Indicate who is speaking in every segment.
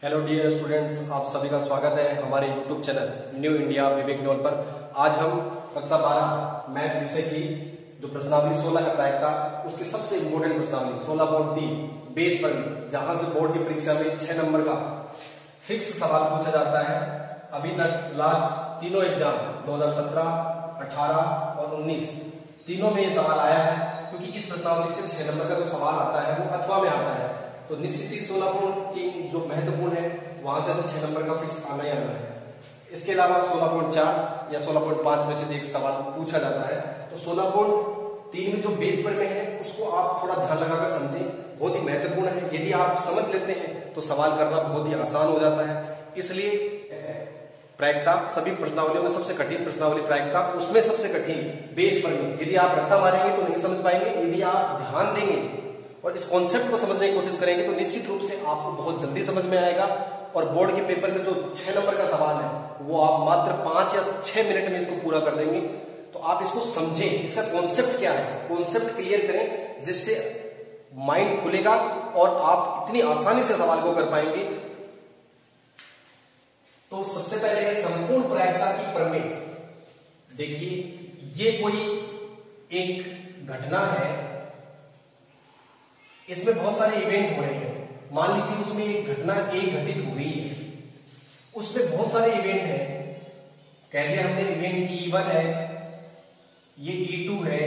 Speaker 1: Hello dear students, आप सभी का स्वागत है हमारे यूट्यूब चैनल न्यू इंडिया विवेक नोल पर। आज हम कक्षा 12 मैथ विषय की जो प्रश्नावली 16 का प्रायिकता उसकी सबसे इम्पोर्टेंट प्रश्नावली 16.3 बेस पर जहां से बोर्ड की परीक्षा में 6 नंबर का फिक्स सवाल पूछा जाता है। अभी तक लास्ट तीनों एग्जाम 2017, 18 और 19 तीनों में ये सवाल आया है, क्योंकि इस प्रश्नावली से 6 नंबर का जो सवाल आता है वो अथवा में आता है। तो निश्चित ही 16.3 जो महत्वपूर्ण है वहां से तो 6 नंबर का फिक्स आना ही आना है। इसके अलावा 16.4 या 16.5 में से एक सवाल पूछा जाता है। तो 16.3 में जो बेस पर में है उसको आप थोड़ा ध्यान लगाकर समझें, बहुत ही महत्वपूर्ण है। यदि आप समझ लेते हैं तो सवाल करना बहुत ही आसान हो जाता है। इसलिए प्रायिकता सभी प्रश्नावलियों में सबसे कठिन प्रश्नावली प्रायिकता, उसमें सबसे कठिन बेस पर में। यदि आप रट्टा मारेंगे तो नहीं समझ पाएंगे। यदि आप ध्यान देंगे और इस कॉन्सेप्ट को समझने की कोशिश करेंगे तो निश्चित रूप से आपको बहुत जल्दी समझ में आएगा। और बोर्ड के पेपर में जो 6 नंबर का सवाल है वो आप मात्र 5 या 6 मिनट में इसको पूरा कर देंगे। तो आप इसको समझें, इसका कॉन्सेप्ट क्या है, कॉन्सेप्ट क्लियर करें, जिससे माइंड खुलेगा और आप इतनी आसानी से सवाल को कर पाएंगे। तो सबसे पहले है संपूर्ण प्रायिकता की प्रमेय। देखिए, ये कोई एक घटना है, इसमें बहुत सारे इवेंट हो रहे हैं। मान लीजिए उसमें एक घटना एक घटित हो गई है, उसमें बहुत सारे इवेंट हैं। कह दिया हमने इवेंट E1 है, ये E2 है,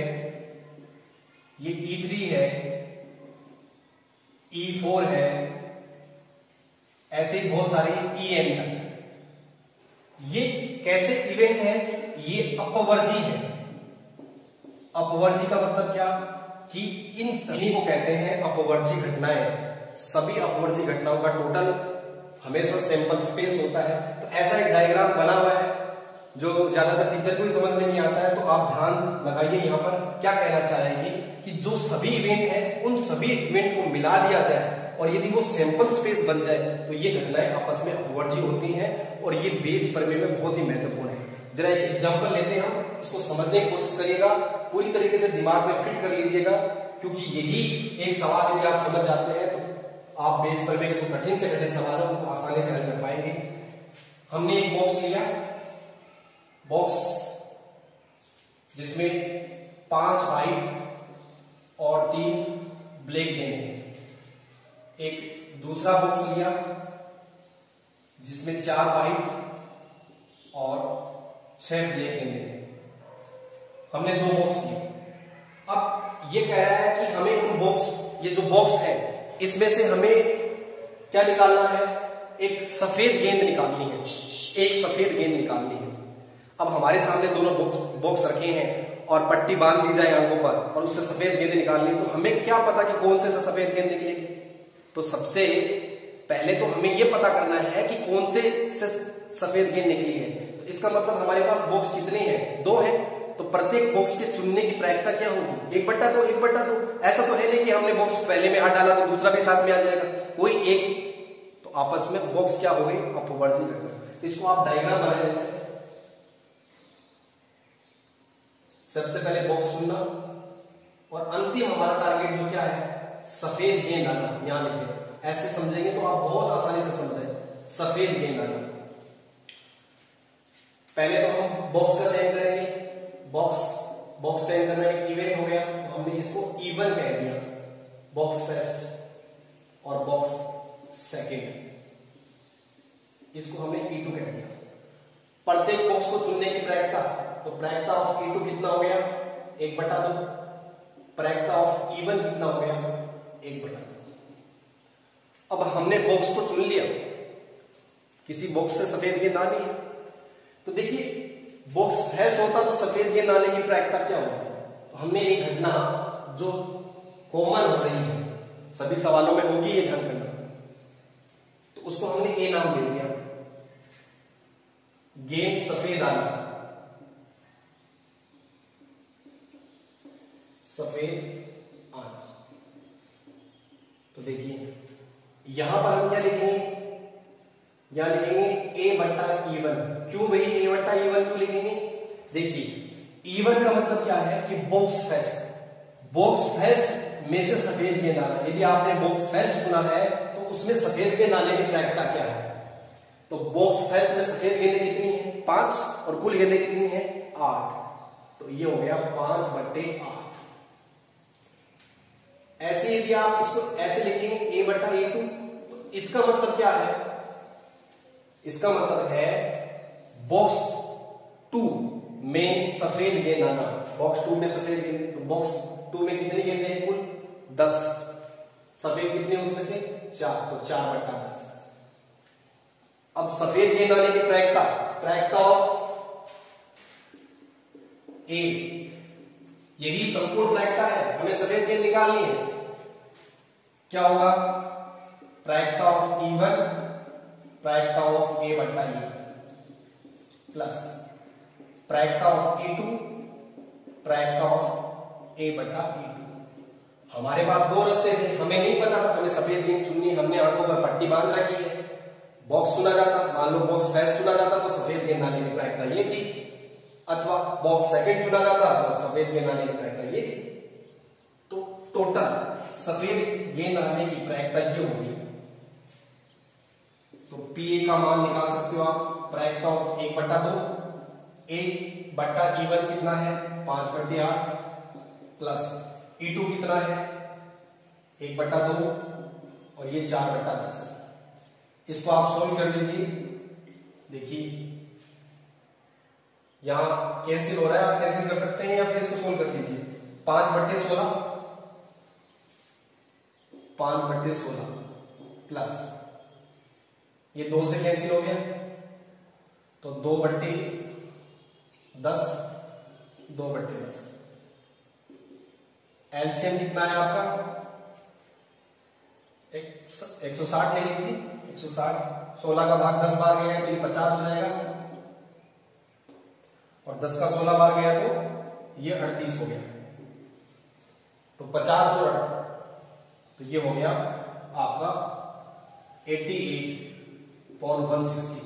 Speaker 1: ये E3 है, E4 है, ऐसे ही बहुत सारे EN तक। ये कैसे इवेंट है? ये अपवर्जी है। अपवर्जी का मतलब क्या कि इन सभी को कहते हैं अपवर्जी घटनाएं। सभी अपवर्जी घटनाओं का टोटल हमेशा सैंपल स्पेस होता है। तो ऐसा एक डायग्राम बना हुआ है जो ज्यादातर टीचर को ही समझ में नहीं आता है। तो आप ध्यान लगाइए, यहाँ पर क्या कहना चाहेंगे कि जो सभी इवेंट है उन सभी इवेंट को मिला दिया जाए और यदि वो सैंपल स्पेस बन जाए तो ये घटनाएं आपस में अपवर्जी होती हैं और ये बेस प्रमेय में बहुत ही महत्वपूर्ण है। जरा एक एग्जाम्पल लेते हैं, हम इसको समझने की कोशिश करिएगा, पूरी तरीके से दिमाग में फिट कर लीजिएगा, क्योंकि यही एक सवाल यदि आप समझ जाते हैं तो आप बेस प्रमेय के जो कठिन से कठिन सवाल है उनको आसानी से हल कर पाएंगे। हमने एक बॉक्स लिया, बॉक्स जिसमें 5 व्हाइट और 3 ब्लैक गेंद हैं। एक दूसरा बॉक्स लिया जिसमें 4 व्हाइट और 6 ब्लैक गेंद हैं। हमने 2 बॉक्स लिए। अब ये कह रहा है कि हमें उन बॉक्स, ये जो बॉक्स है इसमें से हमें क्या निकालना है? एक सफेद गेंद निकालनी है, एक सफेद गेंद निकालनी है। अब हमारे सामने दोनों बॉक्स रखे हैं और पट्टी बांध दी जाए आंखों पर और उससे सफेद गेंद निकालनी है। तो हमें क्या पता कि कौन से सफेद गेंद निकलेगी? तो सबसे पहले तो हमें यह पता करना है कि कौन से सफेद गेंद निकली है। तो इसका मतलब हमारे पास बॉक्स कितने हैं? 2 हैं। तो प्रत्येक बॉक्स के चुनने की प्रायिकता क्या होगी? 1/2, 1/2। ऐसा तो है नहीं कि हमने बॉक्स पहले में 8 डाला तो दूसरा भी साथ में आ जाएगा, कोई एक। तो आपस में बॉक्स क्या हो गई? अपवर्जी घटना। इसको आप डायग्राम बनाए जैसे, सबसे पहले बॉक्स चुनना और अंतिम हमारा टारगेट जो क्या है? सफेद गेंद आना। यहां लिखे, ऐसे समझेंगे तो आप बहुत आसानी से समझें। सफेद गेंद आना। पहले तो हम बॉक्स का चयन करेंगे। बॉक्स चयन करना एक इवेंट हो गया, तो हमने इसको E1 कह दिया, बॉक्स फर्स्ट, और बॉक्स सेकंड इसको हमने E2 कह दिया। प्रत्येक बॉक्स को चुनने की प्रायिकता, तो प्रायिकता ऑफ E2 कितना हो गया? 1/2। प्रायिकता ऑफ E1 कितना हो गया? 1/2। अब हमने बॉक्स को चुन लिया, किसी बॉक्स से सफेद गेंद आनी है। तो देखिए, बॉक्स फर्स्ट होता तो सफेद गेंद आने की प्रायिकता क्या होती? तो हमने एक घटना जो कॉमन हो रही है, सभी सवालों में होगी, ये ध्यान करना, तो उसको हमने ए नाम दे दिया। गेंद सफेद आना, सफेद आना। तो देखिए यहां पर हम क्या लिखेंगे? यहां लिखेंगे A/E1। क्यों भाई A/E1 क्यों लिखेंगे? देखिए E1 का मतलब क्या है कि बॉक्स फर्स्ट में से सफेद गेंद आना। यदि आपने बॉक्स फर्स्ट चुना है तो उसमें सफेद गेंद आने की प्रायिकता क्या है? तो बॉक्स फर्स्ट में सफेद गेंदें कितनी है? 5 और कुल गेंदें कितनी है? 8। तो ये हो गया 5/8। ऐसे यदि आप इसको ऐसे लिखेंगे A/A2 तो इसका मतलब क्या है? इसका मतलब है बॉक्स 2 में सफेद गेंद आना। बॉक्स 2 में सफेद गेंद, तो बॉक्स 2 में कितनी गेंदें हैं कुल? 10। सफेद कितने उसमें से? 4, तो 4/10। अब सफेद गेंद आने की प्रायिकता ऑफ ए, यही संपूर्ण प्रायिकता है। हमें सफेद गेंद निकालनी है। क्या होगा? प्रायिकता ऑफ E1 प्रायिकता ऑफ A/E प्लस प्रायिकता ऑफ A2 प्रायिकता ऑफ A/E2। हमारे पास दो रास्ते थे, हमें नहीं पता था हमें सफेद गेंद चुननी। हमने आंखों पर पट्टी बांध रखी है। बॉक्स चुना जाता, मान लो बॉक्स फर्स्ट चुना जाता तो सफेद गेंद आने की प्रायिकता ये थी, अथवा बॉक्स सेकंड चुना जाता तो सफेद गेंद आने की प्रायिकता ये थी। तो टोटल सफेद गेंद आने की प्रायिकता ये होगी। तो PA का मान निकाल सकते हो आप। प्रायिकता ऑफ 1/2 A/E1 कितना है? 5/8 प्लस E2 कितना है? 1/2 और ये 4/10। इसको आप सोल्व कर लीजिए। देखिए यहां कैंसिल हो रहा है, आप कैंसिल कर सकते हैं या फिर इसको सोल्व कर लीजिए। 5/16 प्लस ये 2 से कैंसिल हो गया तो 2/10 2/10। एलसीएम कितना है आपका? 160 ले लीजिए। 160 16 का भाग 10 बार गया तो ये 50 हो जाएगा, और 10 का 16 बार गया तो ये 38 हो गया। तो 50 और 8 तो ये हो गया आपका 88.160।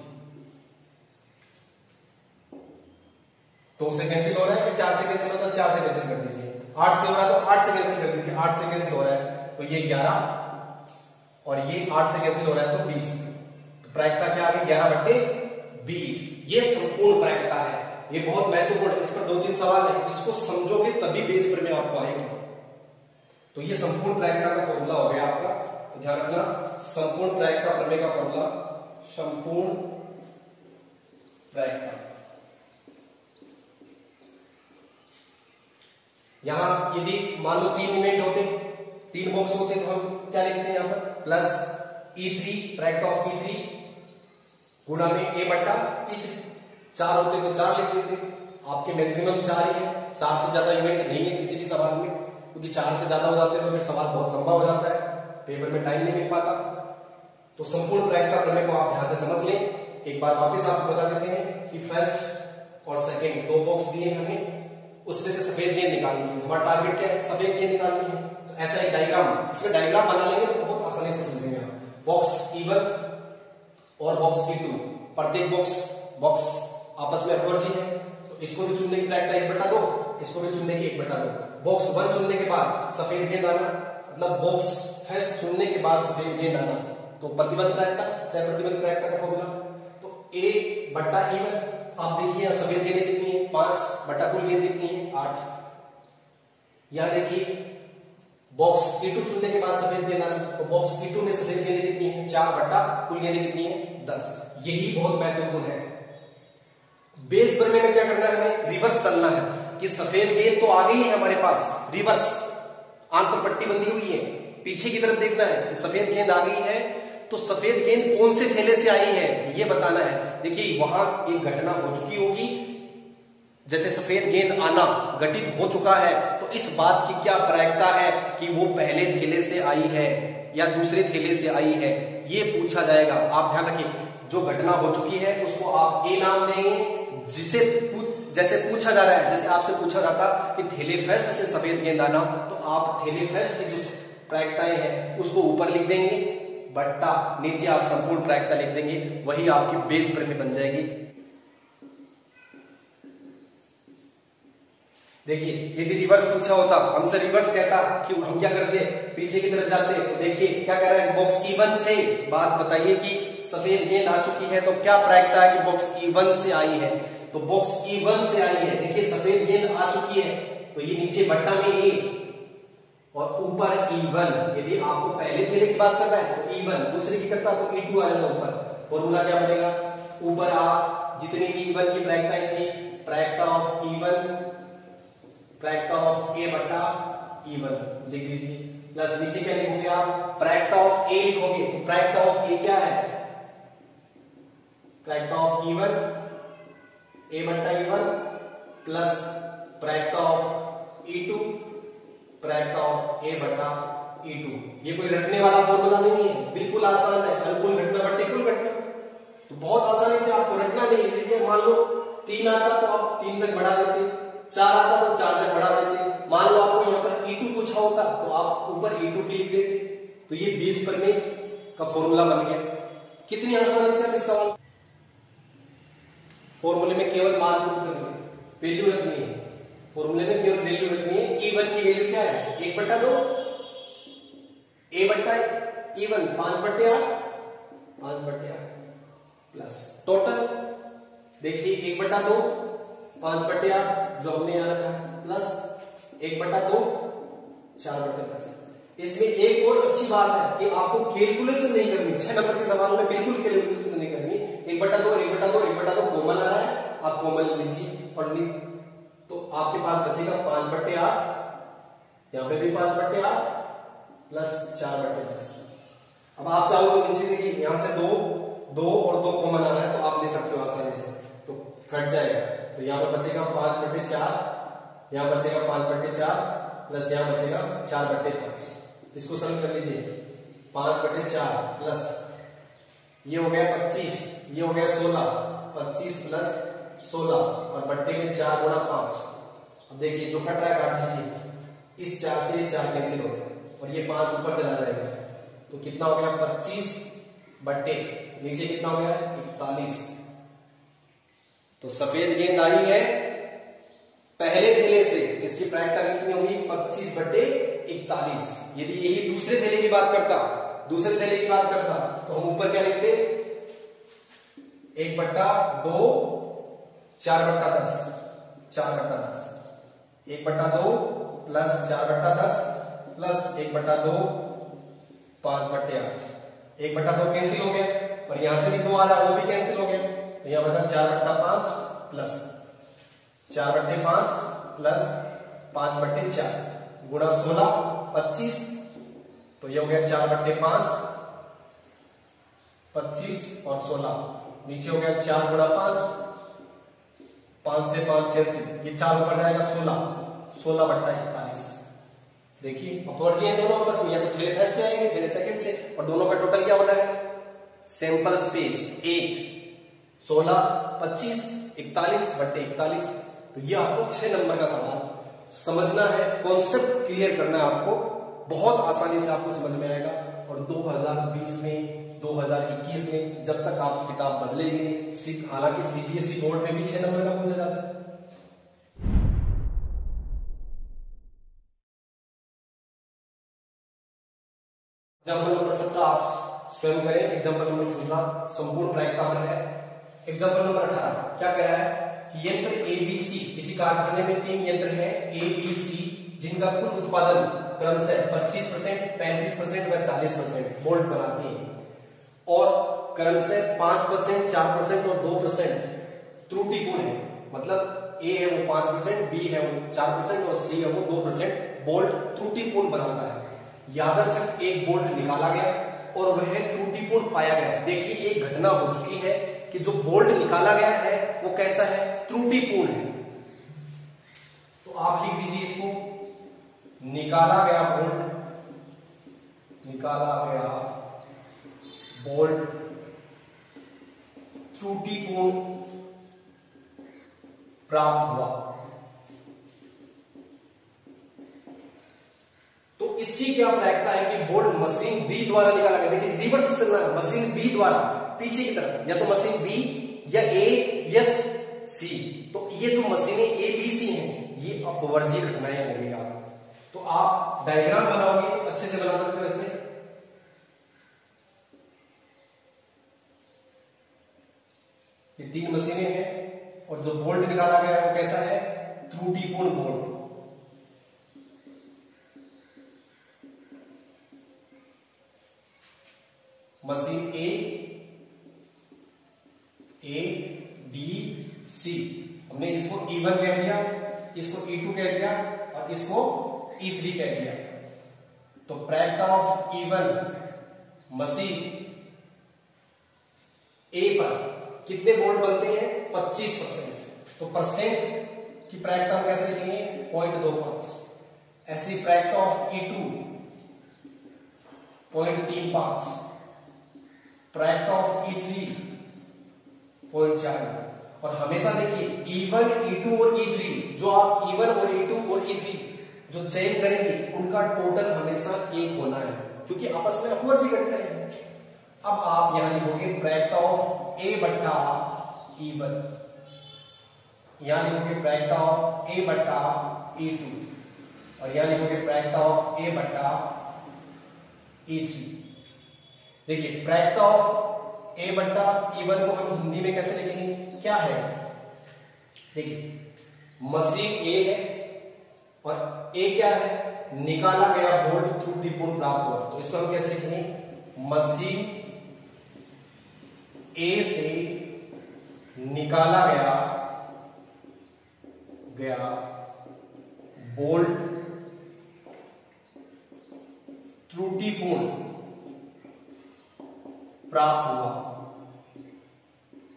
Speaker 1: 2 से कैंसिल हो रहा है, 4 से कैंसिल होता है, 4 से कैंसिल कर दीजिए। 8 से हो रहा है तो 8 से कैंसिल कर दीजिए। 8 से कैंसिल हो रहा है तो ये 11 और ये 8 से कैंसिल हो रहा है तो 20। तो प्रायिकता क्या आ गई? 11/20। ये संपूर्ण प्रायिकता है। ये बहुत महत्वपूर्ण है। इस पर 2-3 सवाल है, इसको समझोगे तभी बेस पर में आपको आएगी। तो ये संपूर्ण प्रायिकता का फॉर्मूला हो गया आपका। तो ध्यान रखना, संपूर्ण प्रायिकता प्रमेय का फॉर्मूला, संपूर्ण प्रायिकता। यहां यदि मान लो 3 इवेंट होते, 3 बॉक्स होते तो हम क्या लिखते हैं? यहां पर प्लस E3 प्रायिकता ऑफ E3 गुणा में A/E3। 4 होते तो 4 लिख देते। आपके मैक्सिमम 4 ही है, 4 से ज्यादा इवेंट नहीं है किसी भी सवाल में, क्योंकि 4 से ज्यादा हो जाते तो फिर सवाल बहुत लंबा हो जाता है, पेपर में टाइम नहीं मिल पाता। तो संपूर्ण प्रायिकता प्रमेय को आप ध्यान से समझ लें। एक बार वापस आपको बता देते हैं कि फर्स्ट और सेकंड 2 बॉक्स दिए हमें, उसमें से सफेद गेंद निकालनी है। हमारा टारगेट क्या है? सफेद गेंद निकालनी है। तो ऐसा एक डायग्राम, इसमें डायग्राम बना लेंगे तो बहुत आसानी से समझेंगे आप। बॉक्स E1 और बॉक्स E2, प्रत्येक बॉक्स आपस में अपोजिट है, तो इसको भी चुनने की प्रायिकता 1/2, इसको भी चुनने की 1/2। बॉक्स 1 चुनने के बाद सफेद गेंद आना, मतलब बॉक्स फर्स्ट चुनने के बाद सफेद गेंद आना, तो प्रतिबंध प्रायिकता, सह प्रतिबंध प्रायिकता का फॉर्मूला। तो A/E1 आप देखिए यहां सफेद गेंदें कितनी है? 5 बटा कुल गेंद कितनी है? 8। यहां देखिए बॉक्स E2 चुनने के बाद सफेद गेंद आना, तो बॉक्स E2 में सफेद गेंदें कितनी है? 4 बटा कुल गेंदें कितनी है? 10। यही बहुत महत्वपूर्ण है। बेस प्रमेय में क्या करना है? हमें रिवर्स चलना है कि सफेद गेंद तो आ गई है हमारे पास, रिवर्स आंख पर पट्टी बंधी हुई है, पीछे की तरफ देखना है कि सफेद गेंद आ गई है तो सफेद गेंद कौन से थैले से आई है ये बताना है। देखिए वहां एक घटना हो चुकी होगी, जैसे सफेद गेंद आना घटित हो चुका है, तो इस बात की क्या प्रायिकता है कि वो पहले थैले से आई है या दूसरे थैले से आई है, ये पूछा जाएगा। आप ध्यान रखिए, जो घटना हो चुकी है उसको आप ए नाम देंगे, जिसे जैसे पूछा जा रहा है, जैसे आपसे पूछा जाता कि थैले फर्स्ट से सफेद गेंद आना, तो आप थैले फर्स्ट की जो प्रायिकताएं हैं उसको ऊपर लिख देंगे, बट्टा नीचे आप संपूर्ण प्रायिकता लिख देंगे, वही आपकी बेस प्रमेय बन जाएगी। देखिए यदि रिवर्स पूछा होता, हमसे रिवर्स कहता कि हम क्या करते, पीछे की तरफ जाते तो देखिए क्या कह रहा है, बॉक्स E1 से बात बताइए कि सफेद गेंद आ चुकी है, तो क्या प्रायिकता है कि बॉक्स E1 से आई है, तो बॉक्स E1 से आई है। देखिए सफेद गेंद आ चुकी है तो ये नीचे बट्टा में A और ऊपर E1। यदि आपको पहले थैले की बात कर रहा है तो E1, दूसरे की करता तो E2 आ जाता ऊपर। फॉर्मूला क्या बनेगा, ऊपर आप जितनी भी E1 की प्रायिकताएं थी, प्रायिकता ऑफ E1, प्रायिकता ऑफ A बट्टा E1 लिख दीजिए, प्लस नीचे क्या लिखोगे आप, प्रायिकता ऑफ A लिखोगे। तो प्रायिकता ऑफ A क्या है, प्रायिकता ऑफ E1 A बट्टा E1 प्लस प्रायिकता ऑफ E2 प्रायिकता ऑफ A बट्टा E2। ये कोई रटने वाला फॉर्मूला नहीं है, बिल्कुल आसान है। अनुकूल घटना बट्टे कुल घटना, तो बहुत आसानी से आपको रटना नहीं। इसलिए मान लो 3 आता तो आप 3 तक बढ़ा देते, 4 आता तो 4 तक बढ़ा देते। मान लो आपको यहाँ पर E2 पूछा होता तो आप ऊपर E2 की लिख देते, तो ये 20 परिमेय का फॉर्मूला बन गया। कितनी आसानी से हम इस सवाल फॉर्मूले में केवल मान पुट करनी है, वैल्यू रखनी है। फॉर्मूले में केवल वैल्यू रखनी है। E1 की वैल्यू क्या है, 1/2 A बट्टा E1 5/8 5/8 प्लस टोटल देखिए 1/2 5/8 जो हमने यहां रखा प्लस 1/2 4/10। इसमें एक और अच्छी बात है कि आपको कैलकुलेशन नहीं करनी, 6 नंबर के सवालों में बिल्कुल कैलकुलेशन नहीं करनी। 1/2 1/2 1/2 कॉमन आ रहा है, आप कॉमन लीजिए और तो आपके पास बचेगा 5/8, यहां पे भी 5/8 प्लस 4/10। अब आप चाहो तो नीचे देखिए, यहां से 2 और 2 कॉमन आ रहा है तो आप ले सकते हो आसानी से, तो कट जाएगा। तो यहां पर बचेगा 5/4, यहां बचेगा 5/4 प्लस यहां बचेगा 4/5। इसको सरल कर लीजिए, 5/4 प्लस ये हो गया 25, ये हो गया 16, 25 प्लस 16 और बट्टे में 4 गुणा 5। अब देखिए जो कट रहा है काट दीजिए, इस 4 से ये 4 कैंसिल हो गया और ये 5 ऊपर चला जाएगा, तो कितना हो गया 25 बट्टे नीचे कितना हो गया 41। तो सफेद गेंद आई है पहले थैले से, इसकी प्रायिकता कितनी होगी 25/41। यदि यही दूसरे थैले की बात करता, दूसरे थैले की बात करता तो हम ऊपर क्या लिखते 1/2 4/10 4/10 1/2 प्लस 4/10 प्लस 1/2 5/8। 1/2 कैंसिल हो गया और यहां से भी 2 आ रहा है वो भी कैंसिल हो गया, तो यहां बचा 4/5 प्लस 4/5 प्लस 5/4 गुणा 16 25, तो ये हो गया 4/5 25 और 16, नीचे हो गया 4 गुणा 5, 5 से 5 कैंसिल, ये 4 ऊपर जाएगा 16/41। देखिए अपवर्जी है दोनों आपस में, या तो थैले फर्स्ट से आएंगे थैले सेकंड से, और दोनों का टोटल क्या बना है सैंपल स्पेस 1 16 25 41/41। तो ये आपको 6 नंबर का सवाल समझना है, कॉन्सेप्ट क्लियर करना है आपको, बहुत आसानी से आपको समझ में आएगा। और 2020 में 2021 में जब तक आपकी किताब बदलेगी नहीं, हालांकि सीबीएसई बोर्ड में भी 6 नंबर का पूछा जाता है। एग्जाम्पल नंबर 17 आप स्वयं करें। एग्जाम्पल नंबर 17 संपूर्ण प्रायिकता पर है। एग्जाम्पल नंबर 18 क्या कह रहा है कि यंत्र एबीसी, किसी कारखाने में 3 यंत्र हैं एबीसी जिनका कुल उत्पादन क्रमशः 25%, 35% व 40% बोल्ट बनाते हैं, और क्रमशः 5%, 4% और 2% त्रुटिपूर्ण है। मतलब ए है वो 5%, बी है वो 4% और सी है वो 2% बोल्ट त्रुटिपूर्ण बनाता है। यादृच्छिक एक बोल्ट निकाला गया और वह त्रुटिपूर्ण पाया गया। देखिए एक घटना हो चुकी है कि जो बोल्ट निकाला गया है वो कैसा है, त्रुटिपूर्ण है। तो आप लिख दीजिए इसको, निकाला गया बोल्ट त्रुटिपूर्ण प्राप्त हुआ। तो इसकी क्या प्रायिकता है कि बोल्ट मशीन बी द्वारा निकाला गया। देखिए रिवर्स से चलना है, मशीन बी द्वारा पीछे की तरफ, या तो मशीन बी या ए या सी। तो ये जो मशीनें ए बी सी हैं ये अपवर्जी घटनाएं हो गई। आप तो आप डायग्राम बनाओगे तो अच्छे से बना सकते हो ऐसे। ये 3 मशीनें हैं और जो बोल्ट निकाला गया है वो कैसा है, त्रुटिपूर्ण bolt. Machine A B C, हमने इसको E1 कह दिया, इसको E2 कह दिया और इसको E3 कह दिया। तो प्रैक्ट ऑफ E1 मशीन ए पर कितने बोल्ट बनते हैं, 25%। तो परसेंट की प्रैक्ट हम कैसे लिखेंगे, 0.25। ऐसी प्रैक्ट ऑफ E2 0.35, प्रैक्ट ऑफ E3 0.4। और हमेशा देखिए E1, E2 और E3, जो आप E1 और E2 और E3 जो चेंज करेंगे उनका टोटल हमेशा 1 होना है, क्योंकि आपस में अपवर्जी घटना है। अब आप यहां लिखोगे प्रैक्ट ऑफ A बट्टा E1, यहां लिखोगे प्रैक्ट ऑफ A बट्टा E2 और यहां लिखोगे प्रैक्ट ऑफ A बट्टा E3। देखिए प्रैक्ट ऑफ A बट्टा E1 को हम हिंदी में कैसे लिखेंगे, क्या है, देखिए मशीन A है और A क्या है, निकाला गया बोल्ट त्रुटिपूर्ण प्राप्त हुआ। तो इसको हम कैसे लिखेंगे, मशीन A से निकाला गया बोल्ट त्रुटिपूर्ण प्राप्त हुआ।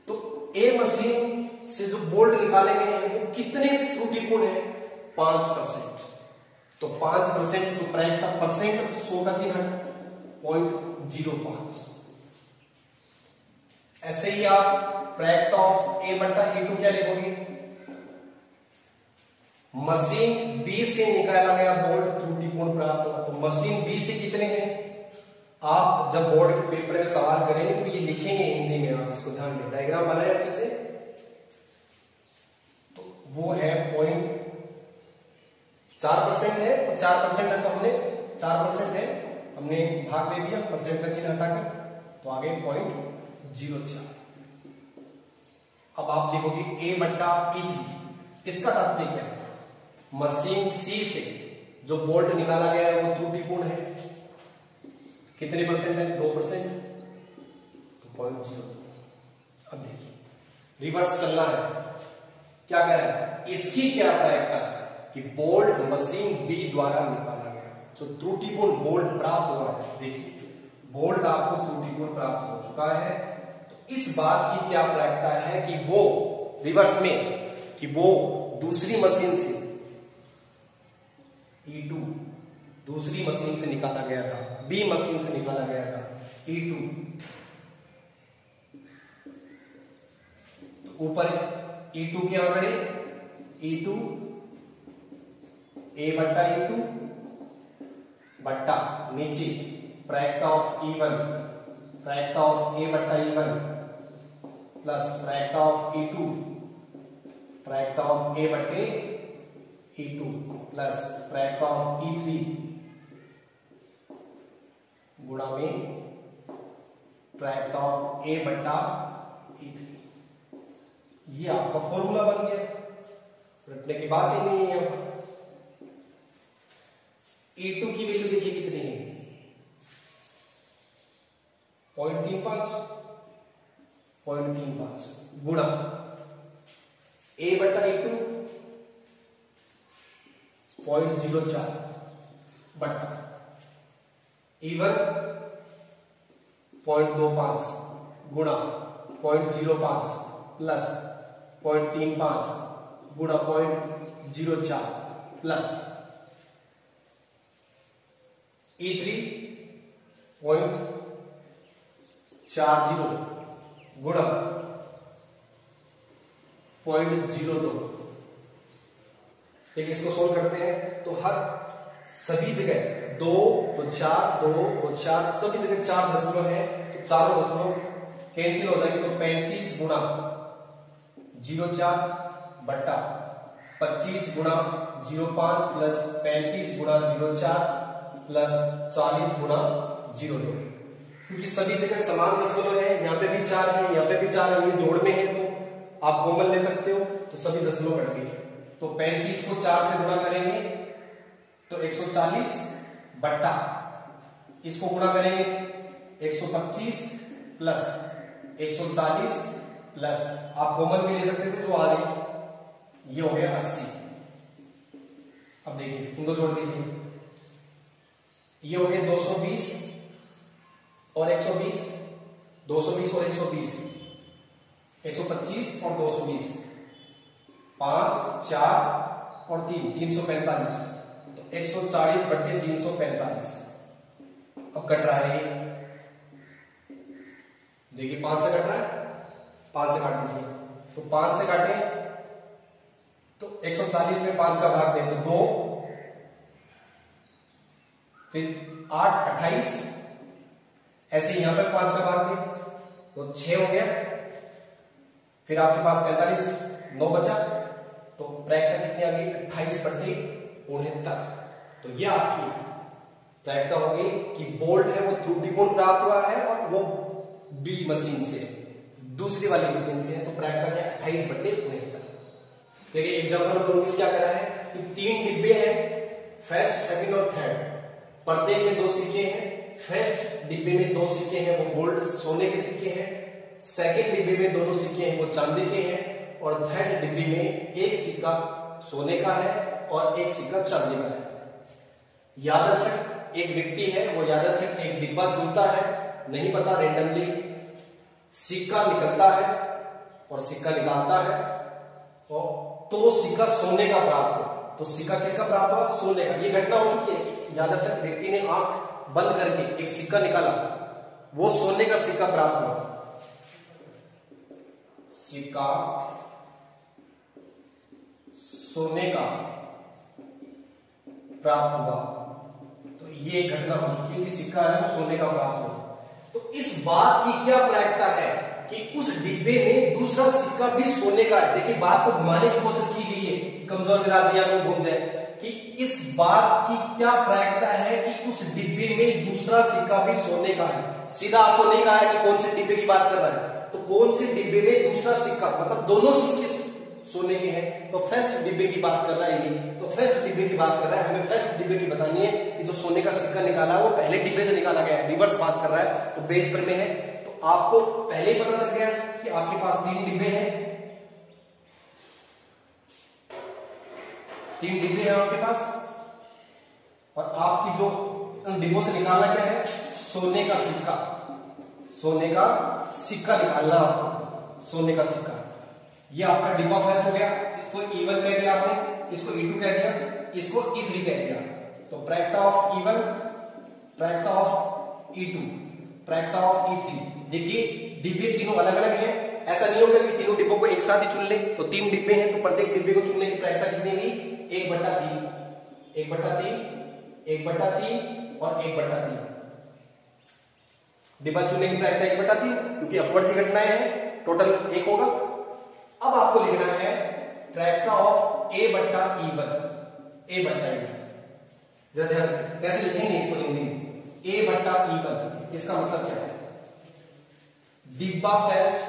Speaker 1: तो ए मशीन से जो बोल्ट निकाले गए हैं वो कितने त्रुटिपूर्ण है, 5%। तो 5% तो प्रैक्ट का परसेंट 100 का चिन्ह है 0.05। ऐसे ही आप प्रैक्ट ऑफ A बट्टा E2 क्या लिखोगे, मशीन B से निकाला गया बोल्ट त्रुटिपूर्ण प्राप्त हुआ। तो मशीन B से कितने हैं, आप जब बोर्ड के पेपर में सवाल करेंगे तो ये लिखेंगे हिंदी में, आप इसको ध्यान में डायग्राम बनाए अच्छे से। तो वो है 0.4% है, तो 4% है तो हमने 4% है, हमने भाग दे दिया, परसेंट का चिन्ह हटाकर, तो आगे 0.04। अब आप लिखोगे A बट्टा E3, इसका तात्पर्य क्या है, मशीन C से जो बोल्ट निकाला गया है वो त्रुटिपूर्ण है, कितने परसेंट है, 2%, तो 0.02। अब देखिए रिवर्स चलना है, क्या कह रहा है, इसकी क्या प्रायिकता है कि बोल्ट मशीन B द्वारा निकाला गया जो त्रुटिपूर्ण बोल्ट प्राप्त हुआ है। देखिए बोल्ट आपको त्रुटिपूर्ण प्राप्त हो चुका है, तो इस बात की क्या प्रायिकता है कि वो रिवर्स में, कि वो दूसरी मशीन से E2 दूसरी मशीन से निकाला गया था, B मशीन से निकाला गया था E2, तो ऊपर E2 के आंकड़े, E2 A बट्टा E2 बट्टा नीचे product of E1, product of A बट्टा E1 plus product of E2, product of A बट्टे E2 plus product of E3 गुणा में प्रैक्ट ऑफ A बट्टा E3। ये आपका फॉर्मूला बन गया, रटने की बात ही नहीं है। E2 की वैल्यू देखिए कितनी है, 0.35 गुणा A बट्टा E2 0.04 बट्टा E1 0.25 गुणा 0.05 प्लस 0.35 गुणा 0.04 प्लस E3 0.40 गुणा 0.02। ठीक, इसको सोल्व करते हैं तो हर सभी जगह 2 तो 4, 2 तो 4, सभी जगह 4 दशमलव है, तो चारों दशमलव कैंसिल हो जाएंगे। तो 35 गुणा 0.4 बट्टा 25 गुणा 05 प्लस 35 गुणा 04 प्लस 40 गुणा 02, क्योंकि सभी जगह समान दशमलव है, यहाँ पे भी 4 है, यहाँ पे भी 4 है, ये जोड़ में है तो आप कॉमन ले सकते हो, तो सभी दशमलव कट गए। तो 35 को 4 से गुणा करेंगे तो 140 बट्टा इसको गुणा करेंगे 125 प्लस 140 प्लस आप कॉमन भी ले सकते थे जो आ गई, ये हो गया 80। अब देखिए इनको जोड़ दीजिए, ये हो गए 220 और 120, 220 और 120, 125 और 220, 5 4 और 3, 345, तो 140 बट्टे 345। अब कट रहा है, देखिए 5 से कट रहा है, 5 से काट दीजिए, तो 5 से काटे तो 140 में 5 का भाग दें तो 2, फिर 8 28, ऐसे यहां पर 5 का भाग दें तो 6 हो गया, फिर आपके पास 45, 9 बचा, तो प्रायिकता कितनी आ गई 28 बट्टे 69। तो ये आपकी प्रायिकता होगी कि बोल्ट है वो त्रुटिपूर्ण प्राप्त हुआ है और वो बी मशीन से, दूसरी वाली मशीन से है, तो प्रायिकता क्या 28 बट्टे 69। देखिए एग्जाम्पल नंबर 19 क्या करा है कि 3 डिब्बे हैं, फर्स्ट सेकंड और थर्ड, प्रत्येक में 2 सिक्के हैं। फर्स्ट डिब्बे में 2 सिक्के हैं वो गोल्ड सोने के सिक्के हैं, सेकंड डिब्बे में दोनों सिक्के हैं वो चांदी के हैं, और थर्ड डिब्बे में एक सिक्का सोने का है और एक सिक्का चांदी का है। यादृच्छिक एक व्यक्ति है, वो यादृच्छिक एक डिब्बा चुनता है, नहीं पता, रेंडमली सिक्का निकलता है और सिक्का निकालता है, और तो सिक्का सोने का प्राप्त हो। तो सिक्का किसका प्राप्त हुआ? सोने का। ये घटना हो चुकी है कि यादृच्छिक व्यक्ति ने आंख बंद करके एक सिक्का निकाला, वो सोने का सिक्का प्राप्त हुआ, सिक्का सोने का प्राप्त हुआ। तो ये घटना हो चुकी है कि सिक्का है वो सोने का प्राप्त हुआ। तो इस बात की क्या प्रायिकता है कि उस डिब्बे में दूसरा सिक्का भी सोने का है। देखिए बात को घुमाने की कोशिश की गई है, कमजोर विद्यार्थी को घूम जाए कि इस बात की क्या प्रायिकता है कि उस डिब्बे में दूसरा सिक्का भी सोने का है। सीधा आपको नहीं कहा है कि कौन से डिब्बे की बात कर रहा है, तो कौन से डिब्बे में दूसरा सिक्का, मतलब दोनों सिक्के सोने के हैं, तो फर्स्ट डिब्बे की बात कर रहा है ये, तो फर्स्ट डिब्बे की बात कर रहा है। हमें फर्स्ट डिब्बे की बतानी है कि जो सोने का सिक्का निकाला है वो पहले डिब्बे से निकाला गया है, रिवर्स बात कर रहा है, तो पेज पर में है। तो आपको पहले ही पता चल गया कि आपके पास 3 डिब्बे हैं, 3 डिब्बे हैं आपके पास, और आपकी जो उन डिब्बों से निकालना क्या है, सोने का सिक्का, सोने का सिक्का निकालना आपको, सोने का सिक्का। ये आपका डिब्बा फर्स्ट हो गया, इसको E1 कह दिया आपने, इसको E2 कह दिया, इसको E3 कह दिया। तो प्रायिकता ऑफ E1, प्रायिकता ऑफ E2, प्रायिकता ऑफ E3। देखिए डिब्बे तीनों अलग अलग हैं, ऐसा नहीं होगा कि तीनों डिब्बों को एक साथ ही चुन ले। तो 3 डिब्बे हैं तो प्रत्येक डिब्बे को चुनने की प्रायिकता कितनी हुई, 1/3, 1/3, 1/3 और 1/3। डिब्बा चुनने की प्रायिकता 1/3, क्योंकि अपवर्ड की घटनाएं हैं, टोटल 1 होगा। अब आपको लिखना है प्रायिकता ऑफ A/E1, A/E1। जरा ध्यान कैसे लिखेंगे इसको हिंदी में, A/E1। इसका मतलब क्या है, डिब्बा फर्स्ट,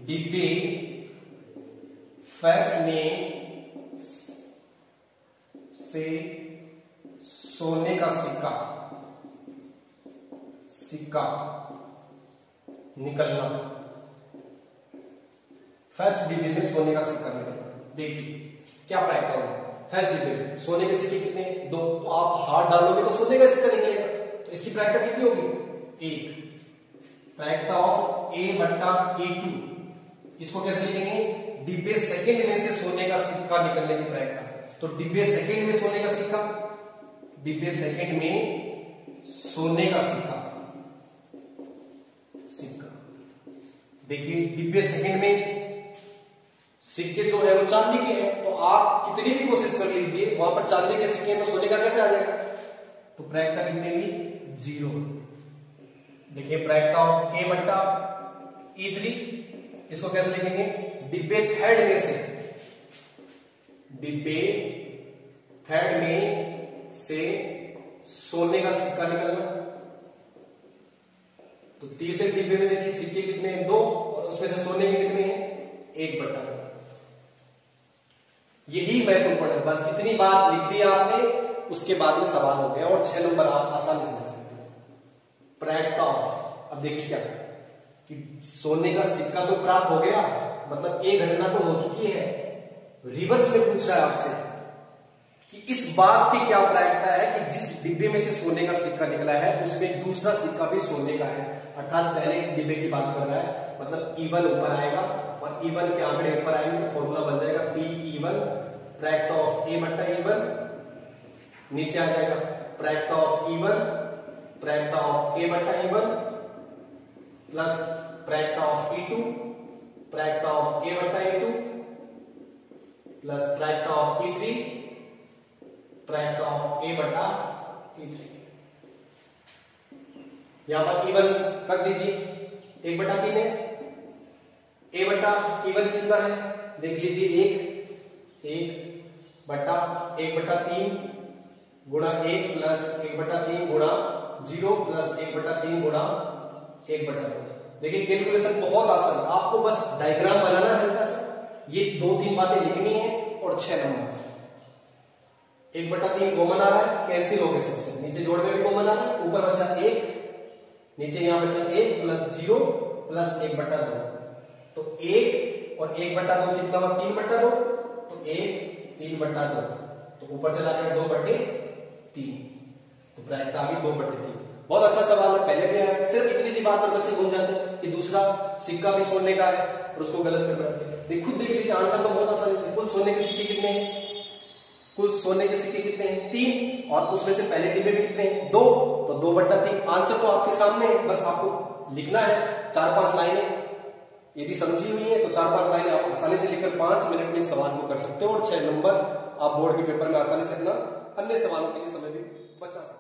Speaker 1: डिब्बे फर्स्ट में से सोने का सिक्का, सिक्का निकलना, फर्स्ट डिब्बे में सोने का सिक्का निकलना। देखिए क्या प्रायिकता होगी, फर्स्ट डिब्बे में सोने के सिक्के कितने, 2, तो आप हाथ डालोगे तो सोने का सिक्का निकलेगा, तो इसकी प्रायिकता कितनी होगी, 1। प्रायिकता ऑफ A/E2, इसको कैसे लिखेंगे, डिब्बे सेकंड में से सोने का सिक्का निकलने की प्रायिकता। तो डिब्बे सेकंड में सोने का सिक्का, डिब्बे सेकंड में सोने का सिक्का, सिक्का। देखिए डिब्बे सेकंड में सिक्के जो है वो चांदी के हैं, तो आप कितनी भी कोशिश कर लीजिए वहां पर चांदी के सिक्के में सोने का कैसे आ जाएगा, तो प्रायिकता कितनी हुई, 0। देखिए प्रायिकता ऑफ A/E3, इसको कैसे लिखेंगे, डिब्बे थर्ड में से सोने का सिक्का निकलना। तो तीसरे डिब्बे में देखिए सिक्के कितने हैं, 2, और उसमें से सोने के कितने हैं, 1/2। यही महत्वपूर्ण है, बस इतनी बात लिख दी आपने, उसके बाद में सवाल हो गया और 6 नंबर आप आसानी से लिख सकते हैं। प्राप्त ऑफ, अब देखिए क्या कि सोने का सिक्का तो प्राप्त हो गया, मतलब एक घटना तो हो चुकी है। रिवर्स में पूछ रहा है आपसे कि इस बात की क्या प्रायिकता है कि जिस डिब्बे में से सोने का सिक्का निकला है उसमें दूसरा सिक्का भी सोने का है, अर्थात पहले डिब्बे की बात कर रहा है, मतलब E1 ऊपर आएगा और E1 के आंकड़े ऊपर आएंगे तो फॉर्मूला बन जाएगा P(E1) प्रायिकता ऑफ A/E1, नीचे आ जाएगा प्रायिकता ऑफ E1 प्रायिकता ऑफ A/E1 प्लस प्रायिकता ऑफ E2 प्रायिकता ऑफ A/E2 प्लस प्रायिकता ऑफ E3 प्रायिकता ऑफ A/E3। यहां पर E1 रख दीजिए 1/3 है, A/E1 कितना है देख लीजिए, 1/1/3 गुणा 1 प्लस 1/3 गुणा 0 प्लस 1/3 गुणा 1/2। देखिए कैलकुलेशन बहुत आसान है, आपको बस डायग्राम बनाना है हल्का सा, ये 2-3 बातें लिखनी है और 6 नंबर। 1/3 कॉमन आ रहा है, कैंसिल हो गए सबसे, नीचे जोड़ में भी कॉमन आ रहा है, ऊपर बचा 1, नीचे यहां बचा 1 प्लस 0 प्लस 1/2, तो 1 और 1/2 कितना हुआ, 3/2, तो 1 3/2, तो ऊपर चला गया 2/3, तो प्रायिकता आ गई 2/3। बहुत अच्छा सवाल है, पहले भी आया, सिर्फ इतनी सी बात पर बच्चे भूल जाते हैं कि दूसरा सिक्का भी सोने का है और उसको गलत कर बैठते हैं। खुद देख लीजिए आंसर तो बहुत आसानी से, कुल सोने के सिक्के कितने हैं, कुल सोने के सिक्के कितने हैं, 3, और उसमें से पहले डिब्बे में कितने हैं, 2, तो 2/3। आंसर तो आपके सामने है, बस आपको लिखना है 4-5 लाइनें, यदि समझी हुई है तो 4-5 लाइनें आप आसानी से लिखकर 5 मिनट में सवाल को कर सकते हो और 6 नंबर आप बोर्ड के पेपर में आसानी से अपना अन्य सवालों के लिए समय भी बचा सकते हो।